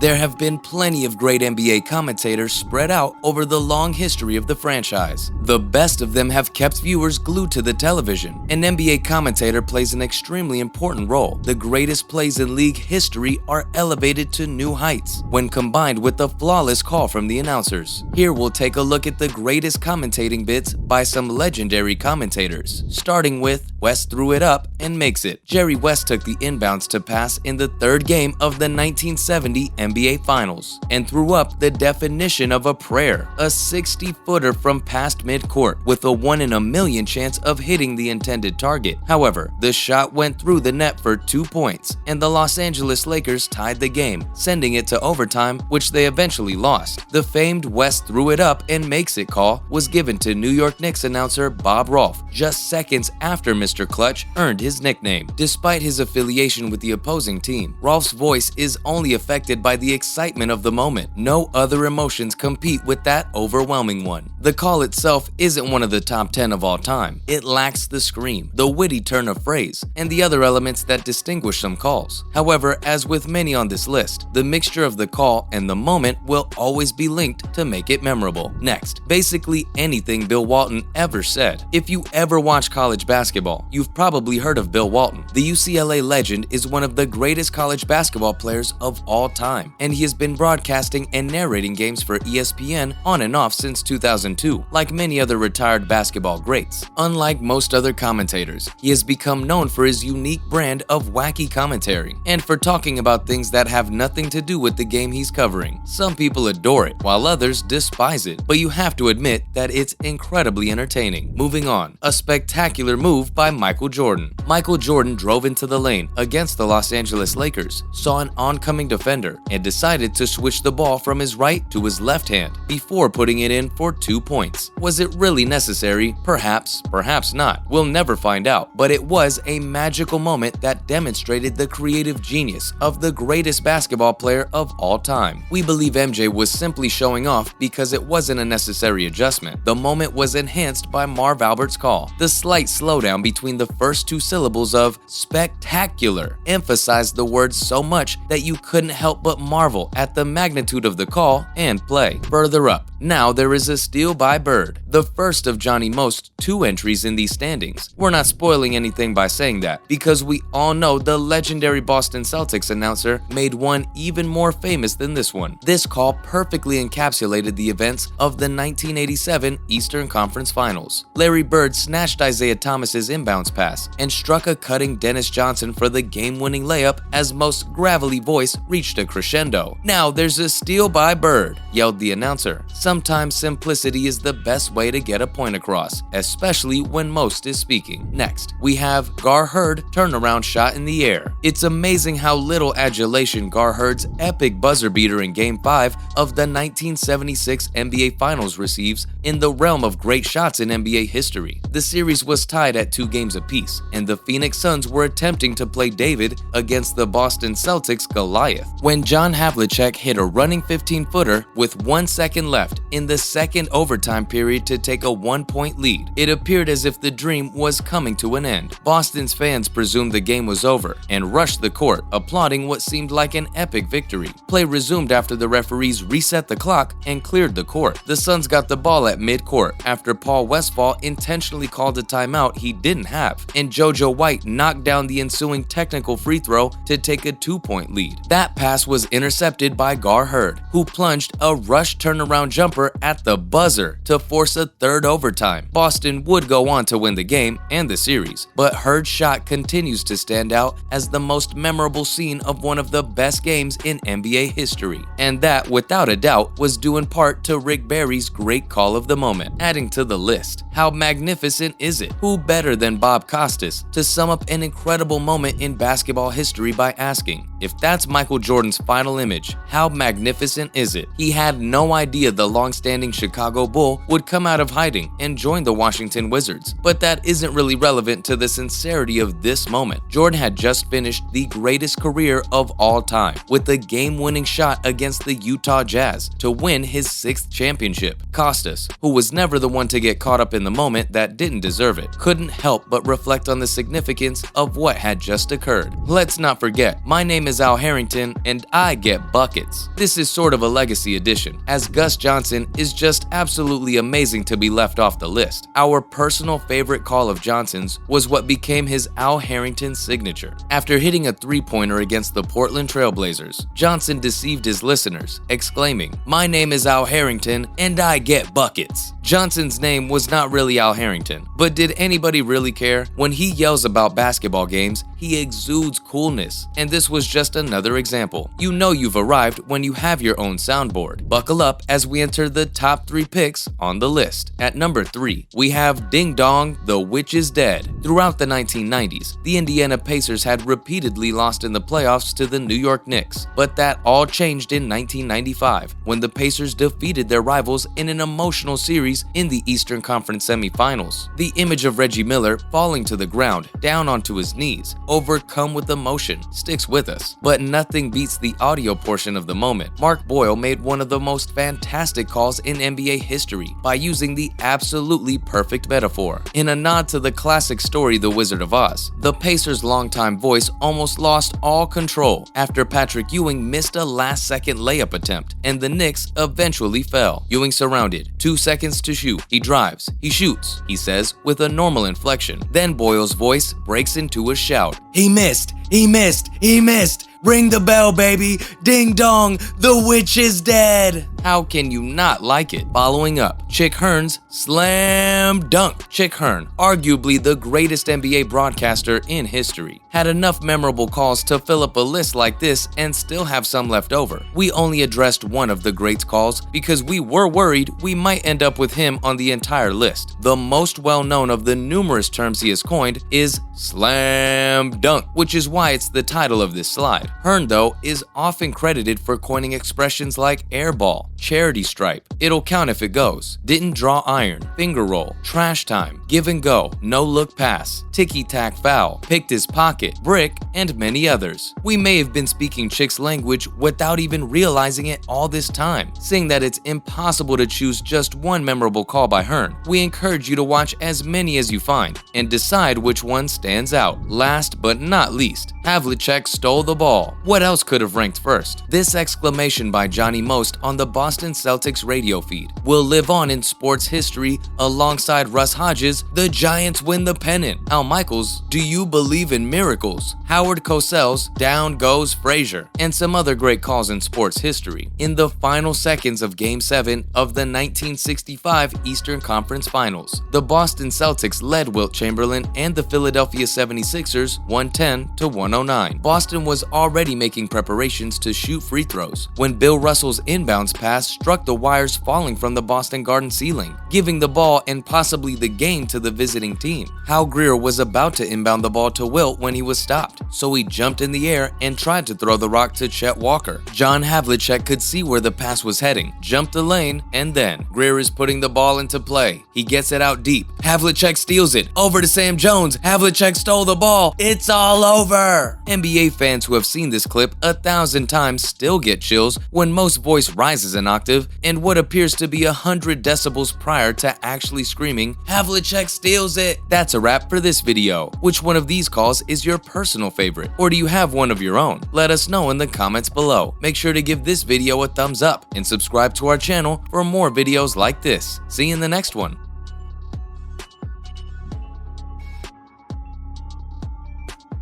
There have been plenty of great NBA commentators spread out over the long history of the franchise. The best of them have kept viewers glued to the television. An NBA commentator plays an extremely important role. The greatest plays in league history are elevated to new heights when combined with the flawless call from the announcers. Here we'll take a look at the greatest commentating bits by some legendary commentators, starting with West threw it up and makes it. Jerry West took the inbounds to pass in the third game of the 1970 NBA Finals and threw up the definition of a prayer, a 60-footer from past midcourt with a 1 in a million chance of hitting the intended target. However, the shot went through the net for 2 points, and the Los Angeles Lakers tied the game, sending it to overtime, which they eventually lost. The famed West threw it up and makes it call was given to New York Knicks announcer Bob Rolfe just seconds after Mr. Clutch earned his nickname. Despite his affiliation with the opposing team, Rolfe's voice is only affected by the excitement of the moment. No other emotions compete with that overwhelming one. The call itself isn't one of the top 10 of all time. It lacks the scream, the witty turn of phrase, and the other elements that distinguish some calls. However, as with many on this list, the mixture of the call and the moment will always be linked to make it memorable. Next, basically anything Bill Walton ever said. If you ever watch college basketball, you've probably heard of Bill Walton. The UCLA legend is one of the greatest college basketball players of all time, and he has been broadcasting and narrating games for ESPN on and off since 2002, like many other retired basketball greats. Unlike most other commentators, he has become known for his unique brand of wacky commentary and for talking about things that have nothing to do with the game he's covering. Some people adore it, while others despise it, but you have to admit that it's incredibly entertaining. Moving on, a spectacular move by Michael Jordan. Michael Jordan drove into the lane against the Los Angeles Lakers, saw an oncoming defender, and decided to switch the ball from his right to his left hand before putting it in for 2 points. Was it really necessary? Perhaps, perhaps not. We'll never find out, but it was a magical moment that demonstrated the creative genius of the greatest basketball player of all time. We believe MJ was simply showing off because it wasn't a necessary adjustment. The moment was enhanced by Marv Albert's call. The slight slowdown between the first two syllables of spectacular emphasized the word so much that you couldn't help but marvel at the magnitude of the call and play. Further up, now there is a steal by Bird, the first of Johnny Most's 2 entries in these standings. We're not spoiling anything by saying that, because we all know the legendary Boston Celtics announcer made one even more famous than this one. This call perfectly encapsulated the events of the 1987 Eastern Conference Finals. Larry Bird snatched Isaiah Thomas's inbounds pass and struck a cutting Dennis Johnson for the game-winning layup as Most's gravelly voice reached a crescendo. "Now there's a steal by Bird," yelled the announcer. Sometimes simplicity is the best way to get a point across, especially when Most is speaking. Next, we have Gar Heard turnaround shot in the air. It's amazing how little adulation Gar Heard's epic buzzer beater in Game 5 of the 1976 NBA Finals receives in the realm of great shots in NBA history. The series was tied at 2 games apiece, and the Phoenix Suns were attempting to play David against the Boston Celtics' Goliath when John Havlicek hit a running 15-footer with 1 second left in the second overtime period to take a 1-point lead. It appeared as if the dream was coming to an end. Boston's fans presumed the game was over and rushed the court, applauding what seemed like an epic victory. Play resumed after the referees reset the clock and cleared the court. The Suns got the ball at midcourt after Paul Westphal intentionally called a timeout he didn't have, and JoJo White knocked down the ensuing technical free throw to take a 2-point lead. That pass was intercepted by Gar Heard, who plunged a rush turnaround jumper at the buzzer to force a third overtime. Boston would go on to win the game and the series, but Heard's shot continues to stand out as the most memorable scene of one of the best games in NBA history, and that, without a doubt, was due in part to Rick Barry's great call of the moment. Adding to the list, how magnificent is it? Who better than Bob Costas to sum up an incredible moment in basketball history by asking, if that's Michael Jordan's final image, how magnificent is it? He had no idea the long-standing Chicago Bull would come out of hiding and join the Washington Wizards, but that isn't really relevant to the sincerity of this moment. Jordan had just finished the greatest career of all time with a game-winning shot against the Utah Jazz to win his 6th championship. Costas, who was never the one to get caught up in the moment that didn't deserve it, couldn't help but reflect on the significance of what had just occurred. Let's not forget, my name is Al Harrington, and I I get buckets. This is sort of a legacy edition, as Gus Johnson is just absolutely amazing to be left off the list. Our personal favorite call of Johnson's was what became his Al Harrington signature. After hitting a three-pointer against the Portland Trail Blazers, Johnson deceived his listeners, exclaiming, "My name is Al Harrington, and I get buckets." Johnson's name was not really Al Harrington, but did anybody really care? When he yells about basketball games, he exudes coolness, and this was just another example. You know you've arrived when you have your own soundboard. Buckle up as we enter the top 3 picks on the list. At number 3, we have Ding Dong, the Witch is Dead. Throughout the 1990s, the Indiana Pacers had repeatedly lost in the playoffs to the New York Knicks, but that all changed in 1995 when the Pacers defeated their rivals in an emotional series in the Eastern Conference semifinals. The image of Reggie Miller falling to the ground, down onto his knees, overcome with emotion, sticks with us. But nothing beats the audio portion of the moment. Mark Boyle made one of the most fantastic calls in NBA history by using the absolutely perfect metaphor. In a nod to the classic story The Wizard of Oz, the Pacers' longtime voice almost lost all control after Patrick Ewing missed a last-second layup attempt, and the Knicks eventually fell. Ewing surrounded, 2 seconds to shoot. He drives, he shoots, he says with a normal inflection. Then Boyle's voice breaks into a shout. "He missed! He missed! He missed! Ring the bell, baby! Ding dong! The witch is dead!" How can you not like it? Following up, Chick Hearn's slam dunk. Chick Hearn, arguably the greatest NBA broadcaster in history, had enough memorable calls to fill up a list like this and still have some left over. We only addressed one of the greats calls because we were worried we might end up with him on the entire list. The most well-known of the numerous terms he has coined is slam dunk, which is why it's the title of this slide. Hearn, though, is often credited for coining expressions like airball, charity stripe, it'll count if it goes, didn't draw iron, finger roll, trash time, give and go, no look pass, ticky-tack foul, picked his pocket, brick, and many others. We may have been speaking Chick's language without even realizing it all this time. Seeing that it's impossible to choose just one memorable call by Hearn, we encourage you to watch as many as you find and decide which one stands out. Last but not least, Havlicek stole the ball. What else could have ranked first? This exclamation by Johnny Most on the Boston Celtics radio feed will live on in sports history alongside Russ Hodges, "The Giants win the pennant," Al Michaels' "Do you believe in miracles?" Howard Cosell's "Down goes Frazier," and some other great calls in sports history. In the final seconds of Game 7 of the 1965 Eastern Conference Finals, the Boston Celtics led Wilt Chamberlain and the Philadelphia 76ers 110-109. Boston was already making preparations to shoot free throws when Bill Russell's inbounds pass struck the wires falling from the Boston Garden ceiling, giving the ball and possibly the game to the visiting team. Hal Greer was about to inbound the ball to Wilt when he was stopped, so he jumped in the air and tried to throw the rock to Chet Walker. John Havlicek could see where the pass was heading, jumped the lane, and then Greer is putting the ball into play. He gets it out deep. Havlicek steals it. Over to Sam Jones. Havlicek stole the ball. It's all over. NBA fans who have seen this clip 1,000 times still get chills when Most voice rises an octave and what appears to be 100 decibels prior to actually screaming, "Havlicek steals it." That's a wrap for this video. Which one of these calls is your personal favorite? Or do you have one of your own? Let us know in the comments below. Make sure to give this video a thumbs up and subscribe to our channel for more videos like this. See you in the next one.